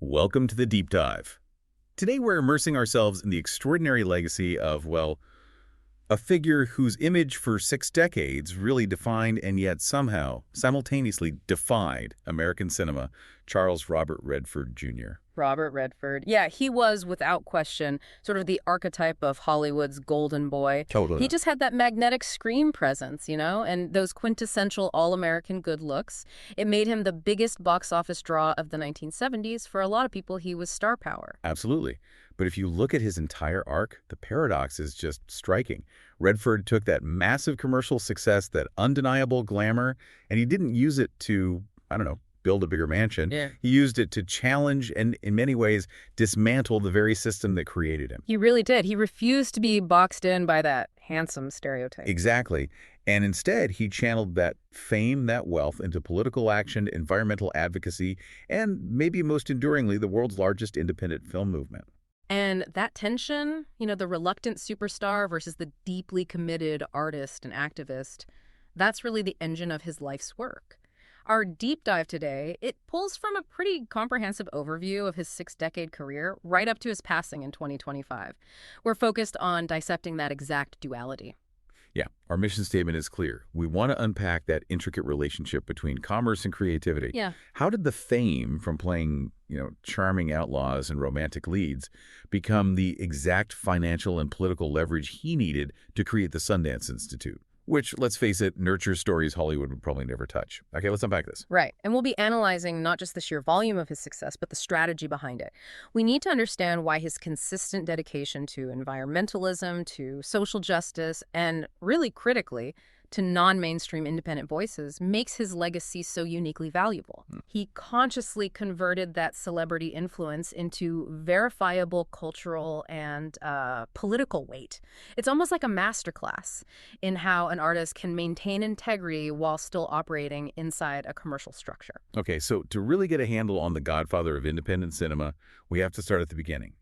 Welcome to the Deep Dive. Today we're immersing ourselves in the extraordinary legacy of, well, a figure whose image for 6 decades really defined and yet somehow simultaneously defied American cinema, Charles Robert Redford Jr. Robert Redford. Yeah, he was, without question, sort of the archetype of Hollywood's golden boy. Totally. He just had that magnetic screen presence, and those quintessential all-American good looks. It made him the biggest box office draw of the 1970s. For a lot of people, he was star power. Absolutely. But if you look at his entire arc, the paradox is just striking. Redford took that massive commercial success, that undeniable glamour, and he didn't use it to, build a bigger mansion. Yeah. He used it to challenge and, in many ways, dismantle the very system that created him. He really did. He refused to be boxed in by that handsome stereotype. Exactly. And instead, he channeled that fame, that wealth, into political action, environmental advocacy, and maybe most enduringly, the world's largest independent film movement. And that tension, the reluctant superstar versus the deeply committed artist and activist, that's really the engine of his life's work. Our deep dive today, it pulls from a pretty comprehensive overview of his 6-decade career right up to his passing in 2025. We're focused on dissecting that exact duality. Yeah, our mission statement is clear. We want to unpack that intricate relationship between commerce and creativity. Yeah. How did the fame from playing, charming outlaws and romantic leads become the exact financial and political leverage he needed to create the Sundance Institute? Which, let's face it, nurtures stories Hollywood would probably never touch. Okay, let's unpack this. Right. And we'll be analyzing not just the sheer volume of his success, but the strategy behind it. We need to understand why his consistent dedication to environmentalism, to social justice, and really critically, to non-mainstream independent voices makes his legacy so uniquely valuable. He consciously converted that celebrity influence into verifiable cultural and political weight. It's almost like a masterclass in how an artist can maintain integrity while still operating inside a commercial structure. Okay, so to really get a handle on the godfather of independent cinema, we have to start at the beginning.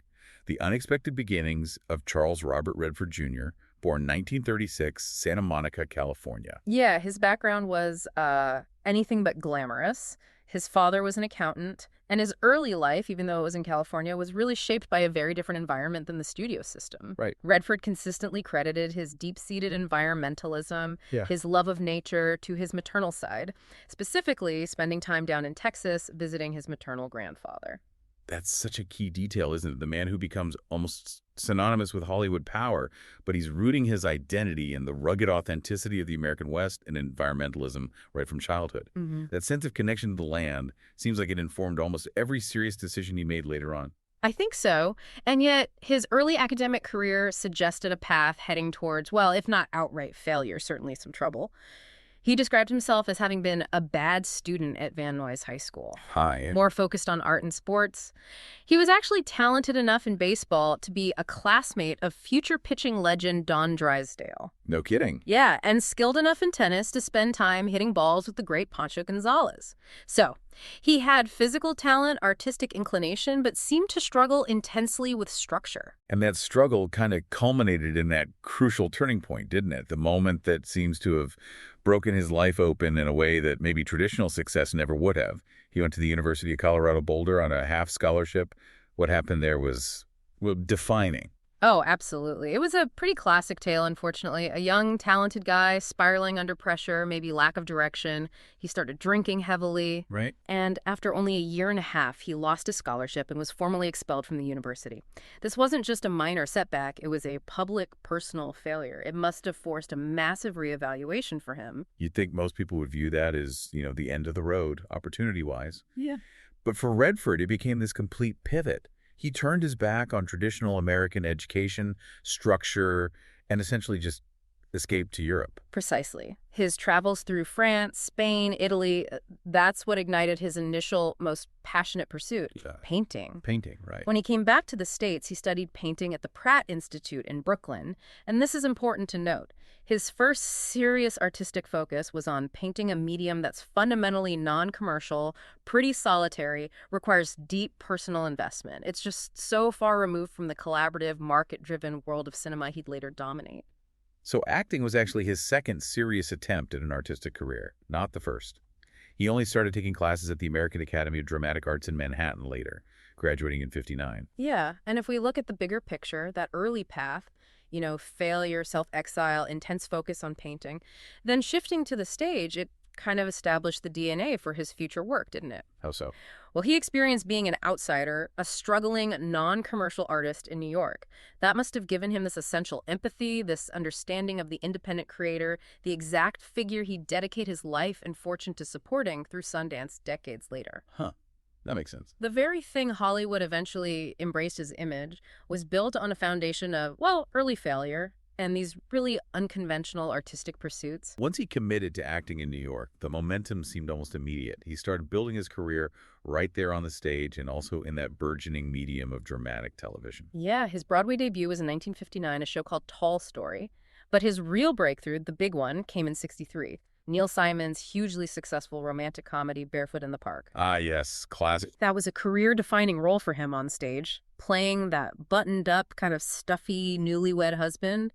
The unexpected beginnings of Charles Robert Redford Jr., born 1936, Santa Monica, California. Yeah, his background was anything but glamorous. His father was an accountant, and his early life, even though it was in California, was really shaped by a very different environment than the studio system. Right. Redford consistently credited his deep-seated environmentalism, his love of nature, to his maternal side, specifically spending time down in Texas visiting his maternal grandfather. That's such a key detail, isn't it? The man who becomes almost synonymous with Hollywood power, but he's rooting his identity in the rugged authenticity of the American West and environmentalism right from childhood. That sense of connection to the land seems like it informed almost every serious decision he made later on. I think so. And yet, his early academic career suggested a path heading towards, well, if not outright failure, certainly some trouble. He described himself as having been a bad student at Van Nuys High School. More focused on art and sports. He was actually talented enough in baseball to be a classmate of future pitching legend Don Drysdale. No kidding. Yeah, and skilled enough in tennis to spend time hitting balls with the great Pancho Gonzalez. So, he had physical talent, artistic inclination, but seemed to struggle intensely with structure. And that struggle kind of culminated in that crucial turning point, didn't it? The moment that seems to have broken his life open in a way that maybe traditional success never would have. He went to the University of Colorado Boulder on a half scholarship. What happened there was, well, defining. Oh, absolutely. It was a pretty classic tale, unfortunately. A young, talented guy spiraling under pressure, maybe lack of direction. He started drinking heavily. Right. And after only a year and a half, he lost his scholarship and was formally expelled from the university. This wasn't just a minor setback. It was a public, personal failure. It must have forced a massive reevaluation for him. You'd think most people would view that as, the end of the road, opportunity-wise. Yeah. But for Redford, it became this complete pivot. He turned his back on traditional American education, structure, and essentially just escaped to Europe. Precisely. His travels through France, Spain, Italy, that's what ignited his initial, most passionate pursuit, painting. Painting, right. When he came back to the States, he studied painting at the Pratt Institute in Brooklyn. And this is important to note. His first serious artistic focus was on painting a medium that's fundamentally non-commercial, pretty solitary, requires deep personal investment. It's just so far removed from the collaborative, market-driven world of cinema he'd later dominate. So acting was actually his second serious attempt at an artistic career, not the first. He only started taking classes at the American Academy of Dramatic Arts in Manhattan later. graduating in '59. Yeah, and if we look at the bigger picture, that early path, failure, self-exile, intense focus on painting, then shifting to the stage, it kind of established the DNA for his future work, didn't it? How so? Well, he experienced being an outsider, a struggling, non-commercial artist in New York. That must have given him this essential empathy, this understanding of the independent creator, the exact figure he'd dedicate his life and fortune to supporting through Sundance decades later. Huh. That makes sense. The very thing Hollywood eventually embraced as image was built on a foundation of, well, early failure and these really unconventional artistic pursuits. Once he committed to acting in New York, the momentum seemed almost immediate. He started building his career right there on the stage and also in that burgeoning medium of dramatic television. Yeah, his Broadway debut was in 1959, a show called Tall Story. But his real breakthrough, the big one, came in '63. Neil Simon's hugely successful romantic comedy, Barefoot in the Park. Ah, yes. Classic. That was a career-defining role for him on stage, playing that buttoned-up, kind of stuffy, newlywed husband.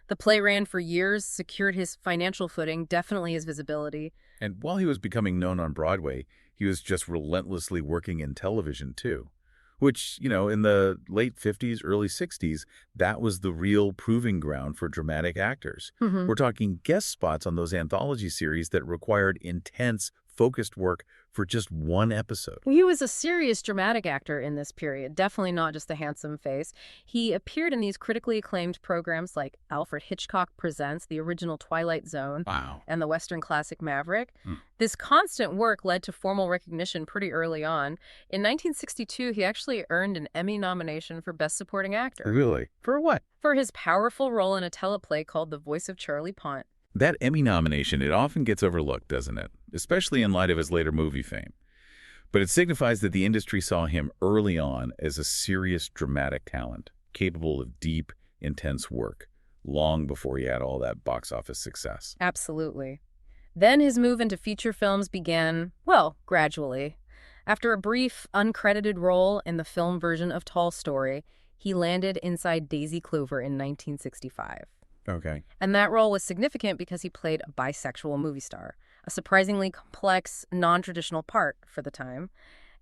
The play ran for years, secured his financial footing, definitely his visibility. And while he was becoming known on Broadway, he was just relentlessly working in television, too. Which, in the late 50s, early 60s, that was the real proving ground for dramatic actors. Mm-hmm. We're talking guest spots on those anthology series that required intense, focused work for just one episode. He was a serious dramatic actor in this period, definitely not just a handsome face. He appeared in these critically acclaimed programs like Alfred Hitchcock Presents, the original Twilight Zone, Wow. and the Western classic Maverick. This constant work led to formal recognition pretty early on. In 1962, he actually earned an Emmy nomination for Best Supporting Actor. Really? For what? For his powerful role in a teleplay called The Voice of Charlie Pont. That Emmy nomination, it often gets overlooked, doesn't it? Especially in light of his later movie fame. But it signifies that the industry saw him early on as a serious dramatic talent, capable of deep, intense work, long before he had all that box office success. Absolutely. Then his move into feature films began, well, gradually. After a brief, uncredited role in the film version of Tall Story, he landed inside Daisy Clover in 1965. Okay. And that role was significant because he played a bisexual movie star, a surprisingly complex, non-traditional part for the time,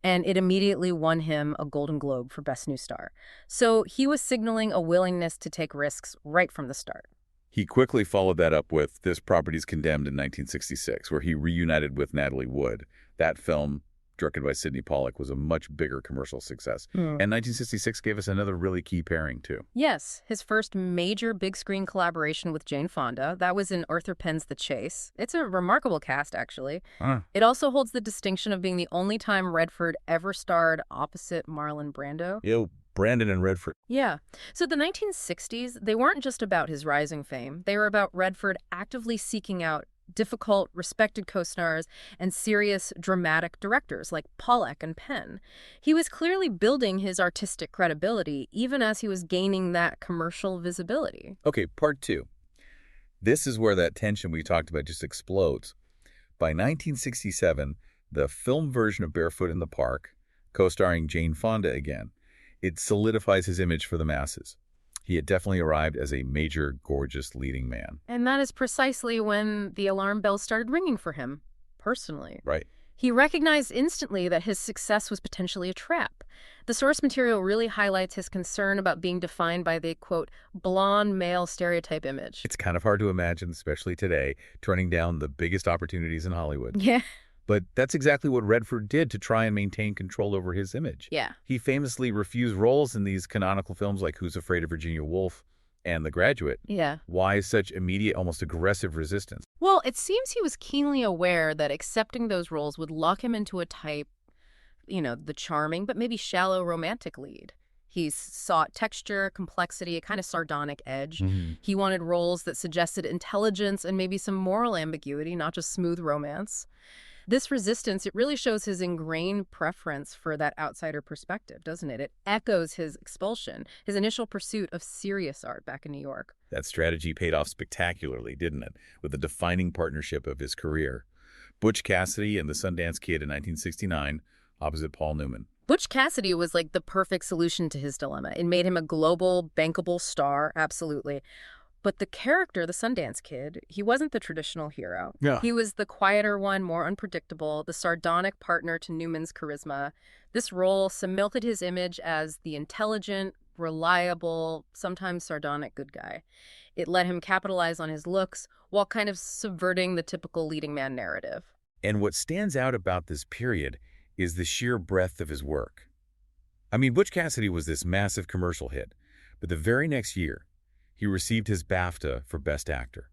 and it immediately won him a Golden Globe for Best New Star. So he was signaling a willingness to take risks right from the start. He quickly followed that up with This Property's Condemned in 1966, where he reunited with Natalie Wood. That film, directed by Sidney Pollack, was a much bigger commercial success. And 1966 gave us another really key pairing, too. Yes, his first major big-screen collaboration with Jane Fonda. That was in Arthur Penn's The Chase. It's a remarkable cast, actually. It also holds the distinction of being the only time Redford ever starred opposite Marlon Brando. Yo, Brandon and Redford. Yeah. So the 1960s, they weren't just about his rising fame. They were about Redford actively seeking out difficult, respected co-stars and serious, dramatic directors like Pollack and Penn. He was clearly building his artistic credibility even as he was gaining that commercial visibility. Okay, part two. This is where that tension we talked about just explodes. By 1967, the film version of Barefoot in the Park, co-starring Jane Fonda again, it solidifies his image for the masses. He had definitely arrived as a major, gorgeous leading man. And that is precisely when the alarm bells started ringing for him, personally. Right. He recognized instantly that his success was potentially a trap. The source material really highlights his concern about being defined by the, quote, blonde male stereotype image. It's kind of hard to imagine, especially today, turning down the biggest opportunities in Hollywood. Yeah. But that's exactly what Redford did to try and maintain control over his image. Yeah. He famously refused roles in these canonical films like Who's Afraid of Virginia Woolf and The Graduate. Yeah. Why such immediate, almost aggressive resistance? Well, it seems he was keenly aware that accepting those roles would lock him into a type, the charming but maybe shallow romantic lead. He sought texture, complexity, a kind of sardonic edge. He wanted roles that suggested intelligence and maybe some moral ambiguity, not just smooth romance. This resistance, it really shows his ingrained preference for that outsider perspective, doesn't it? It echoes his expulsion, his initial pursuit of serious art back in New York. That strategy paid off spectacularly, didn't it? With the defining partnership of his career. Butch Cassidy and the Sundance Kid in 1969, opposite Paul Newman. Butch Cassidy was like the perfect solution to his dilemma. It made him a global, bankable star, absolutely. But the character, the Sundance Kid, he wasn't the traditional hero. Yeah. He was the quieter one, more unpredictable, the sardonic partner to Newman's charisma. This role cemented his image as the intelligent, reliable, sometimes sardonic good guy. It let him capitalize on his looks while kind of subverting the typical leading man narrative. And what stands out about this period is the sheer breadth of his work. I mean, Butch Cassidy was this massive commercial hit, but the very next year, he received his BAFTA for Best Actor.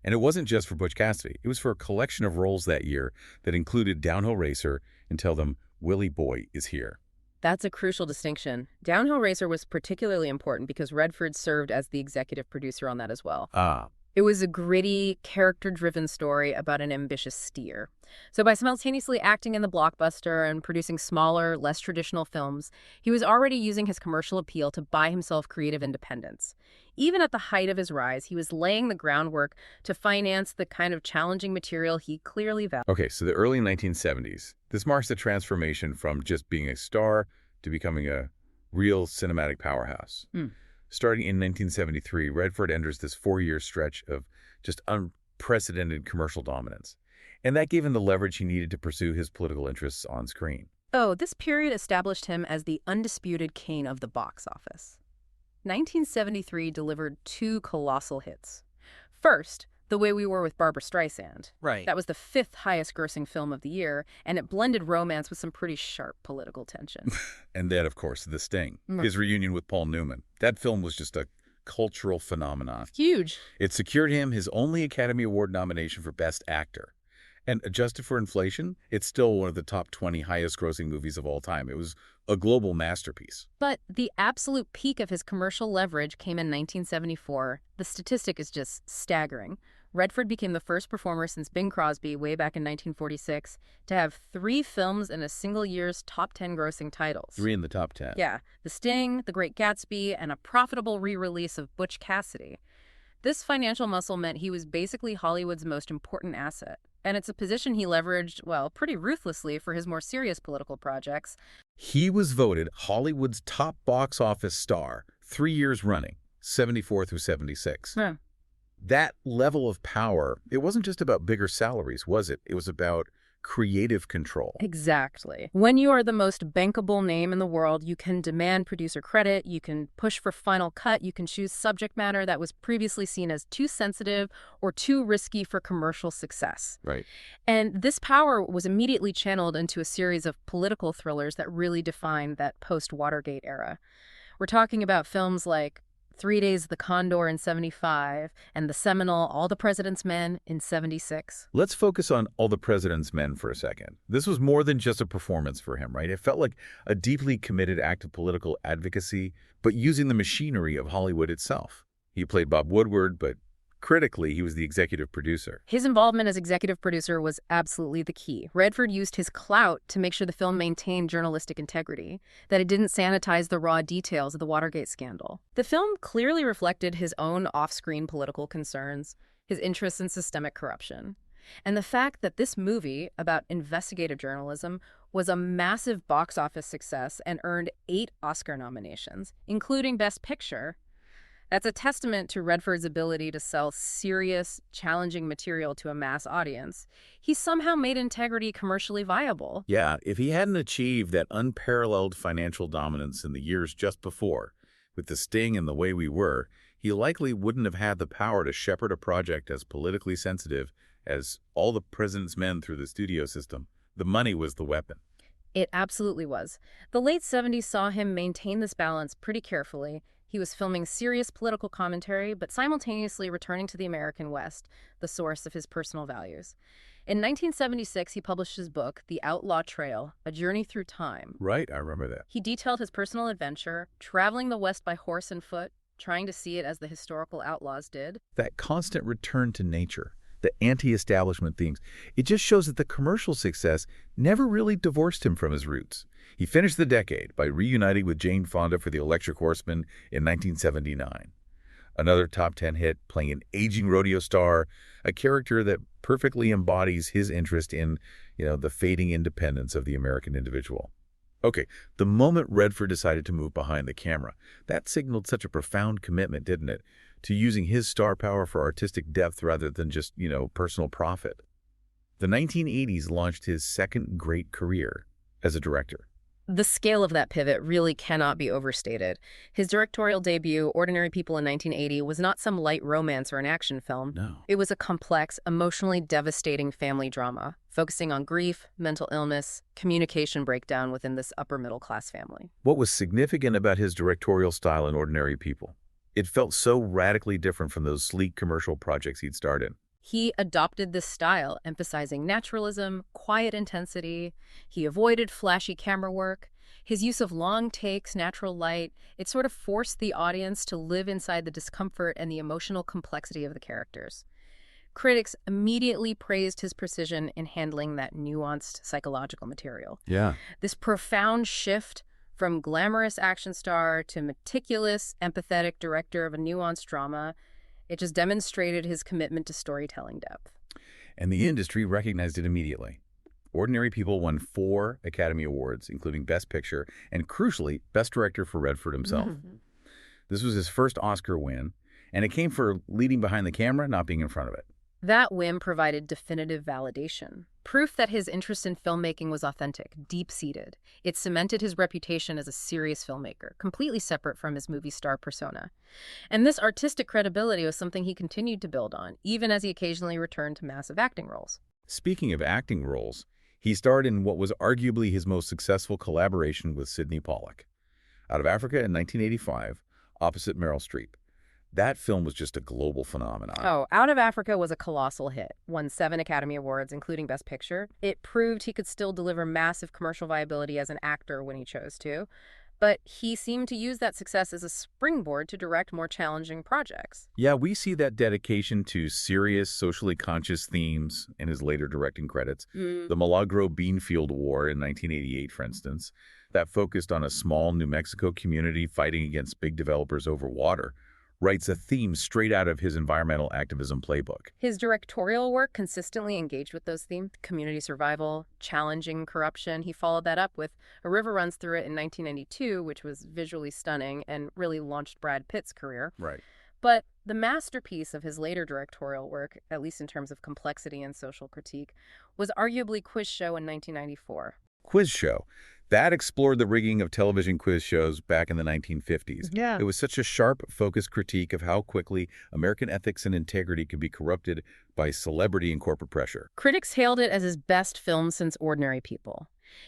And it wasn't just for Butch Cassidy. It was for a collection of roles that year that included Downhill Racer and Tell Them Willie Boy Is Here. That's a crucial distinction. Downhill Racer was particularly important because Redford served as the executive producer on that as well. Ah, It was a gritty, character-driven story about an ambitious steer. So by simultaneously acting in the blockbuster and producing smaller, less traditional films, he was already using his commercial appeal to buy himself creative independence. Even at the height of his rise, he was laying the groundwork to finance the kind of challenging material he clearly valued. okay, so the early 1970s. This marks the transformation from just being a star to becoming a real cinematic powerhouse. Starting in 1973, Redford enters this 4-year stretch of just unprecedented commercial dominance. And that gave him the leverage he needed to pursue his political interests on screen. Oh, this period established him as the undisputed king of the box office. 1973 delivered 2 colossal hits. First, The Way We Were with Barbra Streisand. Right. That was the 5th highest grossing film of the year, and it blended romance with some pretty sharp political tension. And then, of course, The Sting, Mm. his reunion with Paul Newman. That film was just a cultural phenomenon. Huge. It secured him his only Academy Award nomination for Best Actor. And adjusted for inflation, it's still one of the top 20 highest-grossing movies of all time. It was a global masterpiece. But the absolute peak of his commercial leverage came in 1974. The statistic is just staggering. Redford became the first performer since Bing Crosby way back in 1946 to have 3 films in a single year's top 10 grossing titles. 3 in the top 10. Yeah, The Sting, The Great Gatsby, and a profitable re-release of Butch Cassidy. This financial muscle meant he was basically Hollywood's most important asset. And it's a position he leveraged, well, pretty ruthlessly for his more serious political projects. He was voted Hollywood's top box office star 3 years running, 74 through 76. Yeah. That level of power, it wasn't just about bigger salaries, was it? It was about creative control. Exactly. When you are the most bankable name in the world, you can demand producer credit, you can push for final cut, you can choose subject matter that was previously seen as too sensitive or too risky for commercial success. Right. And this power was immediately channeled into a series of political thrillers that really defined that post-Watergate era. We're talking about films like 3 Days of the Condor in 75 and the seminal All the President's Men in 76. Let's focus on All the President's Men for a second. This was more than just a performance for him, right? It felt like a deeply committed act of political advocacy, but using the machinery of Hollywood itself. He played Bob Woodward, but critically, he was the executive producer. His involvement as executive producer was absolutely the key. Redford used his clout to make sure the film maintained journalistic integrity, that it didn't sanitize the raw details of the Watergate scandal. The film clearly reflected his own off-screen political concerns, his interests in systemic corruption. And the fact that this movie about investigative journalism was a massive box office success and earned 8 Oscar nominations, including Best Picture. That's a testament to Redford's ability to sell serious, challenging material to a mass audience. He somehow made integrity commercially viable. Yeah, if he hadn't achieved that unparalleled financial dominance in the years just before, with The Sting and The Way We Were, he likely wouldn't have had the power to shepherd a project as politically sensitive as All the President's Men through the studio system. The money was the weapon. It absolutely was. The late 70s saw him maintain this balance pretty carefully. He was filming serious political commentary, but simultaneously returning to the American West, the source of his personal values. In 1976, he published his book, The Outlaw Trail, A Journey Through Time. Right, I remember that. He detailed his personal adventure, traveling the West by horse and foot, trying to see it as the historical outlaws did. That constant return to nature, the anti-establishment themes, it just shows that the commercial success never really divorced him from his roots. He finished the decade by reuniting with Jane Fonda for The Electric Horseman in 1979. Another top 10 hit, playing an aging rodeo star, a character that perfectly embodies his interest in, the fading independence of the American individual. Okay, the moment Redford decided to move behind the camera, that signaled such a profound commitment, didn't it? to using his star power for artistic depth rather than just, personal profit. The 1980s launched his second great career as a director. The scale of that pivot really cannot be overstated. His directorial debut, Ordinary People in 1980, was not some light romance or an action film. No. It was a complex, emotionally devastating family drama, focusing on grief, mental illness, communication breakdown within this upper-middle-class family. What was significant about his directorial style in Ordinary People? It felt so radically different from those sleek commercial projects he'd starred in. He adopted this style, emphasizing naturalism, quiet intensity. He avoided flashy camera work. His use of long takes, natural light, it sort of forced the audience to live inside the discomfort and the emotional complexity of the characters. Critics immediately praised his precision in handling that nuanced psychological material. Yeah. This profound shift from glamorous action star to meticulous, empathetic director of a nuanced drama, it just demonstrated his commitment to storytelling depth. And the industry recognized it immediately. Ordinary People won 4 Academy Awards, including Best Picture and, crucially, Best Director for Redford himself. This was his first Oscar win, and it came for leading behind the camera, not being in front of it. That win provided definitive validation, proof that his interest in filmmaking was authentic, deep-seated. It cemented his reputation as a serious filmmaker, completely separate from his movie star persona. And this artistic credibility was something he continued to build on, even as he occasionally returned to massive acting roles. Speaking of acting roles, he starred in what was arguably his most successful collaboration with Sidney Pollack. Out of Africa in 1985, opposite Meryl Streep. That film was just a global phenomenon. Oh, Out of Africa was a colossal hit, won 7 Academy Awards, including Best Picture. It proved he could still deliver massive commercial viability as an actor when he chose to. But he seemed to use that success as a springboard to direct more challenging projects. Yeah, we see that dedication to serious, socially conscious themes in his later directing credits. The Milagro Beanfield War in 1988, for instance, that focused on a small New Mexico community fighting against big developers over water, writes a theme straight out of his environmental activism playbook. His directorial work consistently engaged with those themes: community survival, challenging corruption. He followed that up with A River Runs Through It in 1992, which was visually stunning and really launched Brad Pitt's career. Right. But the masterpiece of his later directorial work, at least in terms of complexity and social critique, was arguably Quiz Show in 1994. Quiz Show. That explored the rigging of television quiz shows back in the 1950s. Yeah. It was such a sharp, focused critique of how quickly American ethics and integrity could be corrupted by celebrity and corporate pressure. Critics hailed it as his best film since Ordinary People.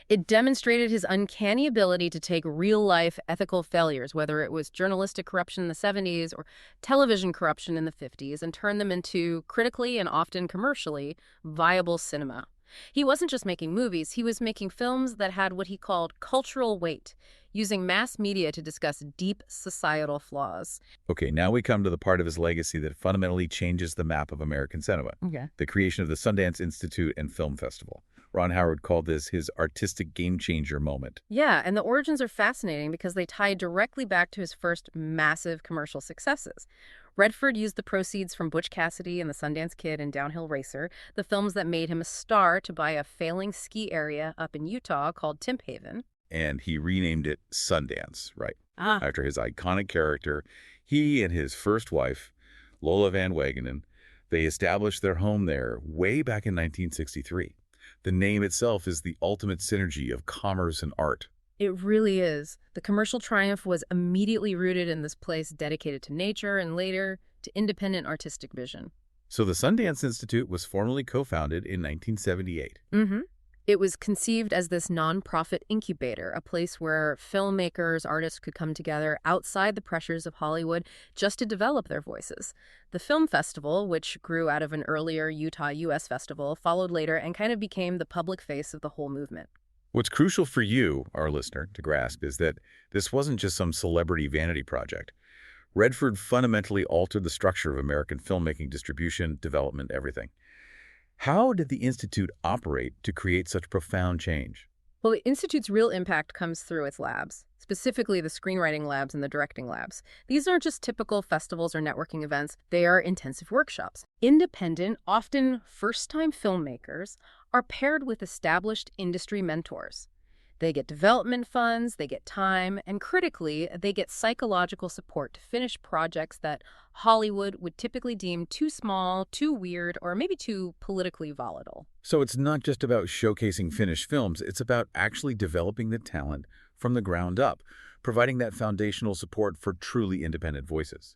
It demonstrated his uncanny ability to take real-life ethical failures, whether it was journalistic corruption in the 70s or television corruption in the 50s, and turn them into critically and often commercially viable cinema. He wasn't just making movies, he was making films that had what he called cultural weight, using mass media to discuss deep societal flaws. Okay, now we come to the part of his legacy that fundamentally changes the map of American cinema. Okay. The creation of the Sundance Institute and Film Festival. Ron Howard called this his artistic game-changer moment. Yeah, and the origins are fascinating because they tie directly back to his first massive commercial successes. Redford used the proceeds from Butch Cassidy and the Sundance Kid and Downhill Racer, the films that made him a star, to buy a failing ski area up in Utah called Timp Haven. And he renamed it Sundance, right? After his iconic character, he and his first wife, Lola Van Wagenen, they established their home there way back in 1963. The name itself is the ultimate synergy of commerce and art. It really is. The commercial triumph was immediately rooted in this place dedicated to nature and later to independent artistic vision. So the Sundance Institute was formally co-founded in 1978. It was conceived as this nonprofit incubator, a place where filmmakers, artists could come together outside the pressures of Hollywood just to develop their voices. The Film Festival, which grew out of an earlier Utah U.S. festival, followed later and kind of became the public face of the whole movement. What's crucial for you, our listener, to grasp is that this wasn't just some celebrity vanity project. Redford fundamentally altered the structure of American filmmaking, distribution, development, everything. How did the Institute operate to create such profound change? Well, the Institute's real impact comes through its labs, specifically the screenwriting labs and the directing labs. These aren't just typical festivals or networking events. They are intensive workshops. Independent, often first-time filmmakers are paired with established industry mentors. They get development funds, they get time, and critically, they get psychological support to finish projects that Hollywood would typically deem too small, too weird, or maybe too politically volatile. So it's not just about showcasing finished films, it's about actually developing the talent from the ground up, providing that foundational support for truly independent voices.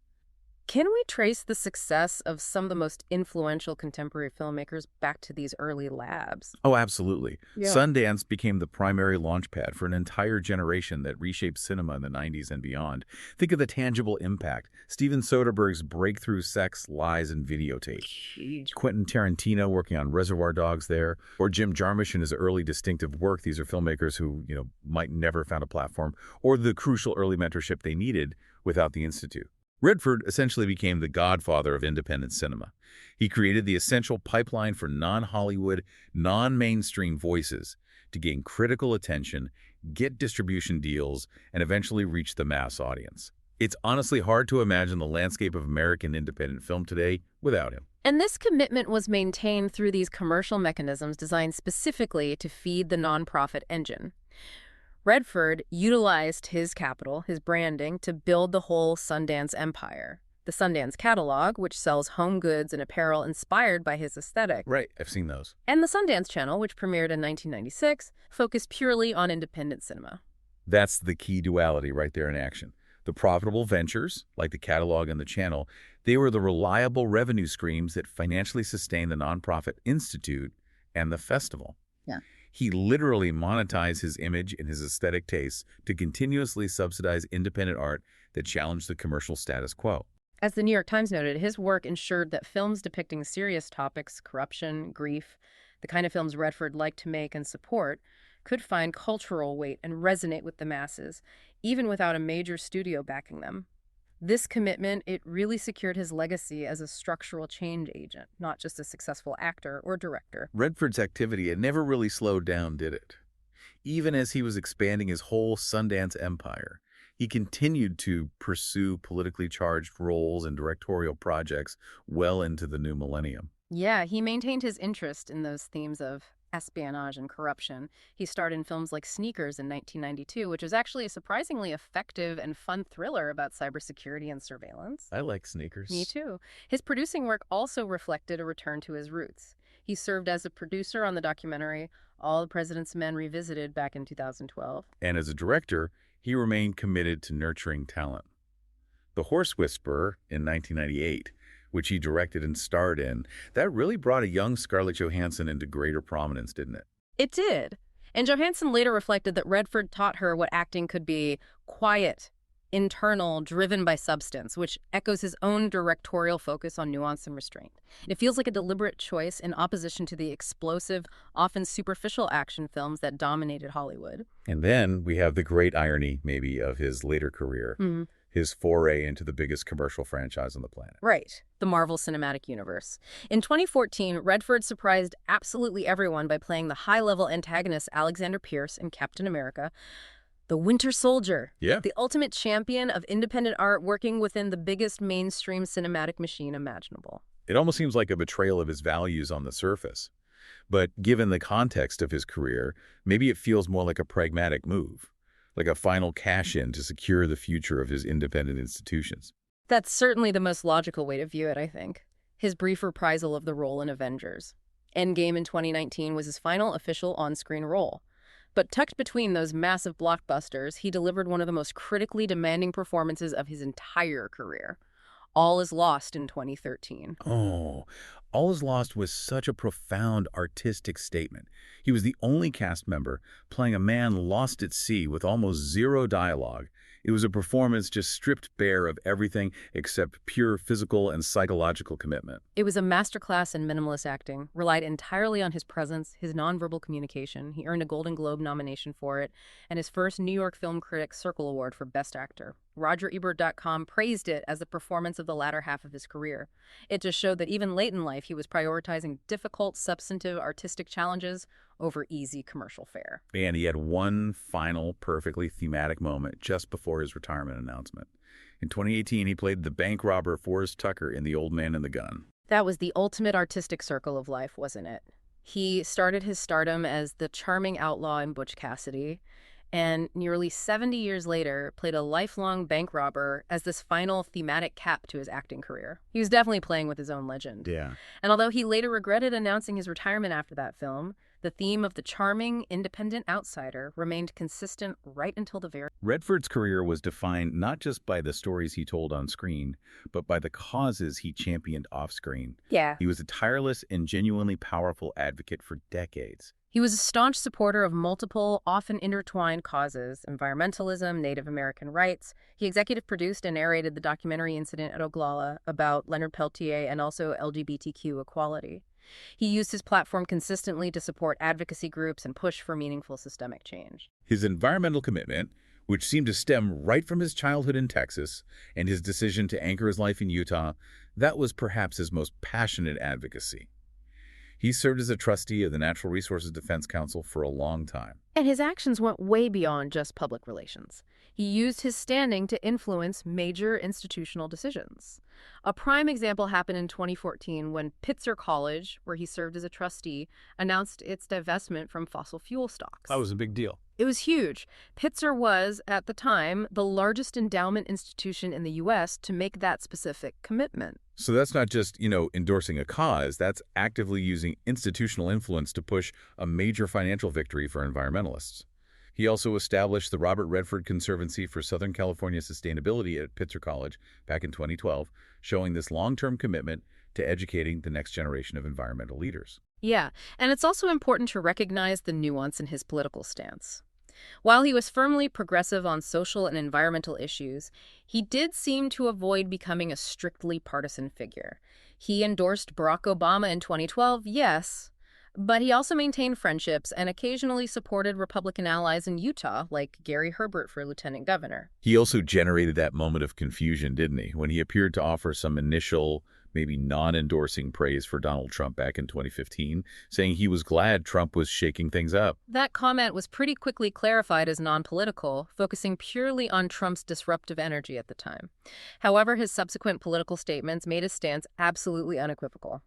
Can we trace the success of some of the most influential contemporary filmmakers back to these early labs? Oh, absolutely. Yeah. Sundance became the primary launchpad for an entire generation that reshaped cinema in the 90s and beyond. Think of the tangible impact. Steven Soderbergh's breakthrough Sex, Lies, and Videotape. Huge. Quentin Tarantino working on Reservoir Dogs there, or Jim Jarmusch in his early distinctive work. These are filmmakers who, might never have found a platform or the crucial early mentorship they needed without the Institute. Redford essentially became the godfather of independent cinema. He created the essential pipeline for non-Hollywood, non-mainstream voices to gain critical attention, get distribution deals, and eventually reach the mass audience. It's honestly hard to imagine the landscape of American independent film today without him. And this commitment was maintained through these commercial mechanisms designed specifically to feed the nonprofit engine. Redford utilized his capital, his branding, to build the whole Sundance empire. The Sundance catalog, which sells home goods and apparel inspired by his aesthetic. Right, I've seen those. And the Sundance Channel, which premiered in 1996, focused purely on independent cinema. That's the key duality right there in action. The profitable ventures, like the catalog and the channel, they were the reliable revenue streams that financially sustained the nonprofit institute and the festival. Yeah. He literally monetized his image and his aesthetic tastes to continuously subsidize independent art that challenged the commercial status quo. As the New York Times noted, his work ensured that films depicting serious topics, corruption, grief, the kind of films Redford liked to make and support, could find cultural weight and resonate with the masses, even without a major studio backing them. This commitment, it really secured his legacy as a structural change agent, not just a successful actor or director. Redford's activity had never really slowed down, did it? Even as he was expanding his whole Sundance empire, he continued to pursue politically charged roles and directorial projects well into the new millennium. Yeah, he maintained his interest in those themes of espionage and corruption. He starred in films like Sneakers in 1992, which was actually a surprisingly effective and fun thriller about cybersecurity and surveillance. I like Sneakers. Me too. His producing work also reflected a return to his roots. He served as a producer on the documentary All the President's Men Revisited back in 2012. And as a director, he remained committed to nurturing talent. The Horse Whisperer in 1998, which he directed and starred in, that really brought a young Scarlett Johansson into greater prominence, didn't it? It did. And Johansson later reflected that Redford taught her what acting could be: quiet, internal, driven by substance, which echoes his own directorial focus on nuance and restraint. It feels like a deliberate choice in opposition to the explosive, often superficial action films that dominated Hollywood. And then we have the great irony, maybe, of his later career. His foray into the biggest commercial franchise on the planet. Right, the Marvel Cinematic Universe. In 2014, Redford surprised absolutely everyone by playing the high-level antagonist Alexander Pierce in Captain America, the Winter Soldier, the ultimate champion of independent art working within the biggest mainstream cinematic machine imaginable. It almost seems like a betrayal of his values on the surface. But given the context of his career, maybe it feels more like a pragmatic move, like a final cash-in to secure the future of his independent institutions. That's certainly the most logical way to view it, I think. His brief reprisal of the role in Avengers. Endgame in 2019 was his final official on-screen role. But tucked between those massive blockbusters, he delivered one of the most critically demanding performances of his entire career. All Is Lost in 2013. Oh, All Is Lost was such a profound artistic statement. He was the only cast member playing a man lost at sea with almost zero dialogue. It was a performance just stripped bare of everything except pure physical and psychological commitment. It was a masterclass in minimalist acting, relied entirely on his presence, his nonverbal communication. He earned a Golden Globe nomination for it, and his first New York Film Critics Circle Award for Best Actor. RogerEbert.com praised it as the performance of the latter half of his career. It just showed that even late in life, he was prioritizing difficult, substantive, artistic challenges over easy commercial fare. And he had one final, perfectly thematic moment just before his retirement announcement. In 2018, he played the bank robber Forrest Tucker in The Old Man and the Gun. That was the ultimate artistic circle of life, wasn't it? He started his stardom as the charming outlaw in Butch Cassidy, and nearly 70 years later played a lifelong bank robber as this final thematic cap to his acting career. He was definitely playing with his own legend. Yeah. And although he later regretted announcing his retirement after that film, the theme of the charming, independent outsider remained consistent right until the very... Redford's career was defined not just by the stories he told on screen, but by the causes he championed off-screen. Yeah. He was a tireless and genuinely powerful advocate for decades. He was a staunch supporter of multiple, often intertwined causes: environmentalism, Native American rights. He executive produced and narrated the documentary Incident at Oglala about Leonard Peltier and also LGBTQ equality. He used his platform consistently to support advocacy groups and push for meaningful systemic change. His environmental commitment, which seemed to stem right from his childhood in Texas and his decision to anchor his life in Utah, that was perhaps his most passionate advocacy. He served as a trustee of the Natural Resources Defense Council for a long time. And his actions went way beyond just public relations. He used his standing to influence major institutional decisions. A prime example happened in 2014 when Pitzer College, where he served as a trustee, announced its divestment from fossil fuel stocks. That was a big deal. It was huge. Pitzer was, at the time, the largest endowment institution in the U.S. to make that specific commitment. So that's not just, endorsing a cause. That's actively using institutional influence to push a major financial victory for environmentalists. He also established the Robert Redford Conservancy for Southern California Sustainability at Pitzer College back in 2012, showing this long-term commitment to educating the next generation of environmental leaders. Yeah, and it's also important to recognize the nuance in his political stance. While he was firmly progressive on social and environmental issues, he did seem to avoid becoming a strictly partisan figure. He endorsed Barack Obama in 2012, yes, but he also maintained friendships and occasionally supported Republican allies in Utah, like Gary Herbert for lieutenant governor. He also generated that moment of confusion, didn't he, when he appeared to offer some initial, maybe non-endorsing praise for Donald Trump back in 2015, saying he was glad Trump was shaking things up. That comment was pretty quickly clarified as non-political, focusing purely on Trump's disruptive energy at the time. However, his subsequent political statements made his stance absolutely unequivocal.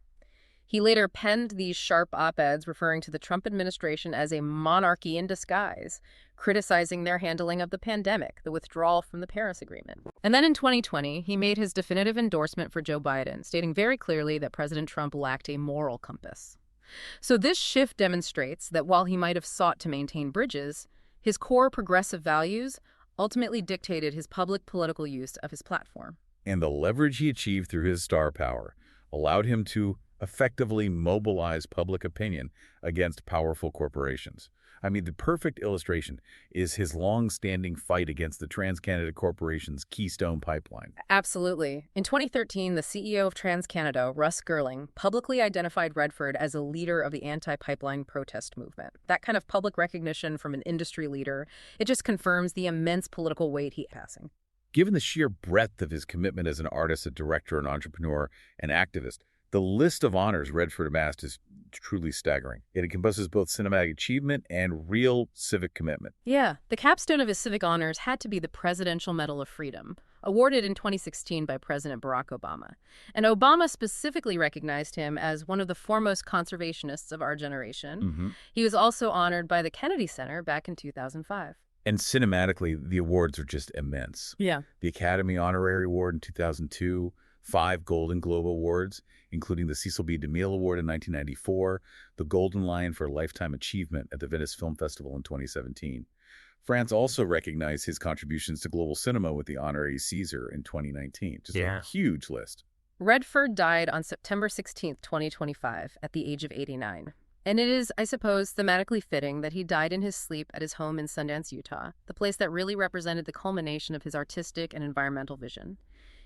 He later penned these sharp op-eds referring to the Trump administration as a monarchy in disguise, criticizing their handling of the pandemic, the withdrawal from the Paris Agreement. And then in 2020, he made his definitive endorsement for Joe Biden, stating very clearly that President Trump lacked a moral compass. So this shift demonstrates that while he might have sought to maintain bridges, his core progressive values ultimately dictated his public political use of his platform. And the leverage he achieved through his star power allowed him to effectively mobilize public opinion against powerful corporations. I mean, the perfect illustration is his long-standing fight against the TransCanada Corporation's Keystone Pipeline. Absolutely. In 2013, the CEO of TransCanada, Russ Girling, publicly identified Redford as a leader of the anti-pipeline protest movement. That kind of public recognition from an industry leader, it just confirms the immense political weight he's passing. Given the sheer breadth of his commitment as an artist, a director, an entrepreneur, and activist, the list of honors Redford amassed is truly staggering. It encompasses both cinematic achievement and real civic commitment. Yeah, the capstone of his civic honors had to be the Presidential Medal of Freedom, awarded in 2016 by President Barack Obama. And Obama specifically recognized him as one of the foremost conservationists of our generation. He was also honored by the Kennedy Center back in 2005. And cinematically, the awards are just immense. Yeah. The Academy Honorary Award in 2002, 5 Golden Globe Awards, including the Cecil B. DeMille Award in 1994, the Golden Lion for Lifetime Achievement at the Venice Film Festival in 2017. France also recognized his contributions to global cinema with the Honorary Caesar in 2019. Just a huge list. Redford died on September 16, 2025, at the age of 89. And it is, I suppose, thematically fitting that he died in his sleep at his home in Sundance, Utah, the place that really represented the culmination of his artistic and environmental vision.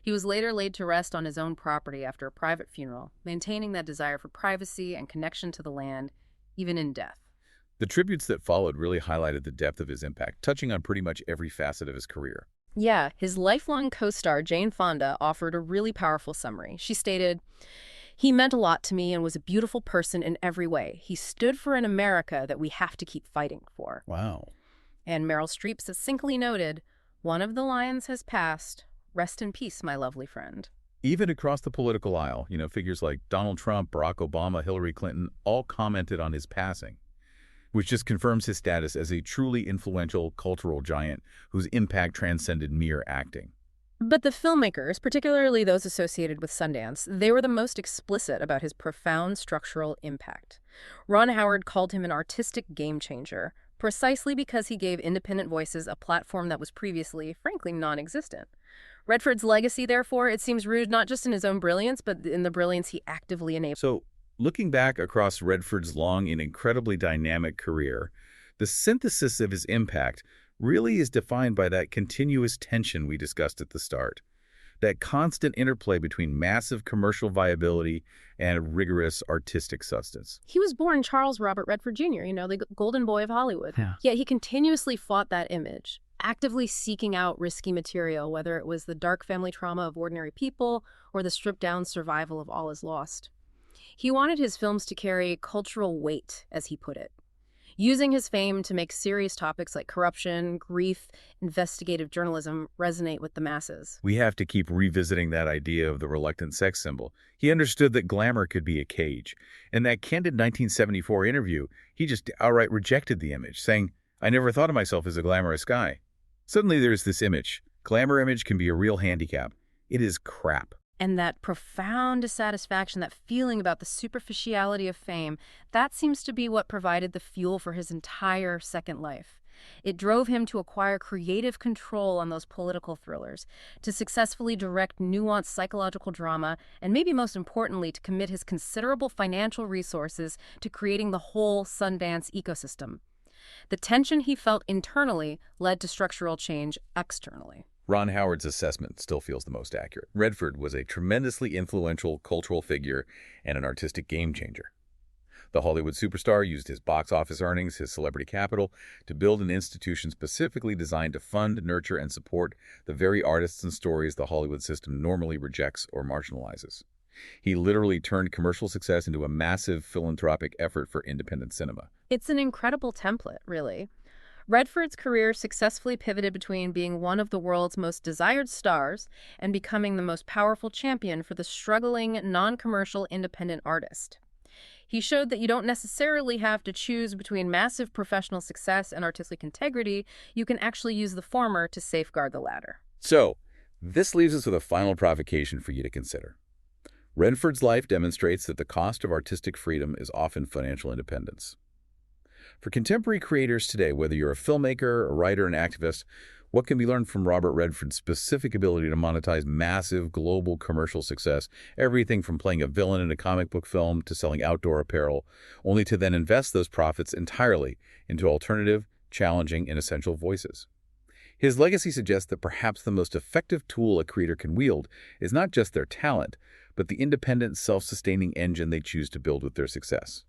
He was later laid to rest on his own property after a private funeral, maintaining that desire for privacy and connection to the land, even in death. The tributes that followed really highlighted the depth of his impact, touching on pretty much every facet of his career. Yeah, his lifelong co-star, Jane Fonda, offered a really powerful summary. She stated, "He meant a lot to me and was a beautiful person in every way. He stood for an America that we have to keep fighting for." Wow. And Meryl Streep succinctly noted, "One of the lions has passed. Rest in peace, my lovely friend." Even across the political aisle, figures like Donald Trump, Barack Obama, Hillary Clinton all commented on his passing, which just confirms his status as a truly influential cultural giant whose impact transcended mere acting. But the filmmakers, particularly those associated with Sundance, they were the most explicit about his profound structural impact. Ron Howard called him an artistic game changer, precisely because he gave independent voices a platform that was previously, frankly, non-existent. Redford's legacy, therefore, it seems rooted not just in his own brilliance, but in the brilliance he actively enabled. So, looking back across Redford's long and incredibly dynamic career, the synthesis of his impact really is defined by that continuous tension we discussed at the start, that constant interplay between massive commercial viability and rigorous artistic substance. He was born Charles Robert Redford Jr., the golden boy of Hollywood. Yeah. Yet he continuously fought that image, actively seeking out risky material, whether it was the dark family trauma of ordinary people or the stripped-down survival of all is lost. He wanted his films to carry cultural weight, as he put it, using his fame to make serious topics like corruption, grief, investigative journalism resonate with the masses. We have to keep revisiting that idea of the reluctant sex symbol. He understood that glamour could be a cage. In that candid 1974 interview, he just outright rejected the image, saying, "I never thought of myself as a glamorous guy." Suddenly there's this image. Glamour image can be a real handicap. It is crap. And that profound dissatisfaction, that feeling about the superficiality of fame, that seems to be what provided the fuel for his entire second life. It drove him to acquire creative control on those political thrillers, to successfully direct nuanced psychological drama, and maybe most importantly, to commit his considerable financial resources to creating the whole Sundance ecosystem. The tension he felt internally led to structural change externally. Ron Howard's assessment still feels the most accurate. Redford was a tremendously influential cultural figure and an artistic game changer. The Hollywood superstar used his box office earnings, his celebrity capital, to build an institution specifically designed to fund, nurture, and support the very artists and stories the Hollywood system normally rejects or marginalizes. He literally turned commercial success into a massive philanthropic effort for independent cinema. It's an incredible template, really. Redford's career successfully pivoted between being one of the world's most desired stars and becoming the most powerful champion for the struggling, non-commercial independent artist. He showed that you don't necessarily have to choose between massive professional success and artistic integrity. You can actually use the former to safeguard the latter. So, this leaves us with a final provocation for you to consider. Redford's life demonstrates that the cost of artistic freedom is often financial independence. For contemporary creators today, whether you're a filmmaker, a writer, an activist, what can be learned from Robert Redford's specific ability to monetize massive global commercial success, everything from playing a villain in a comic book film to selling outdoor apparel, only to then invest those profits entirely into alternative, challenging, and essential voices? His legacy suggests that perhaps the most effective tool a creator can wield is not just their talent, but the independent, self-sustaining engine they choose to build with their success.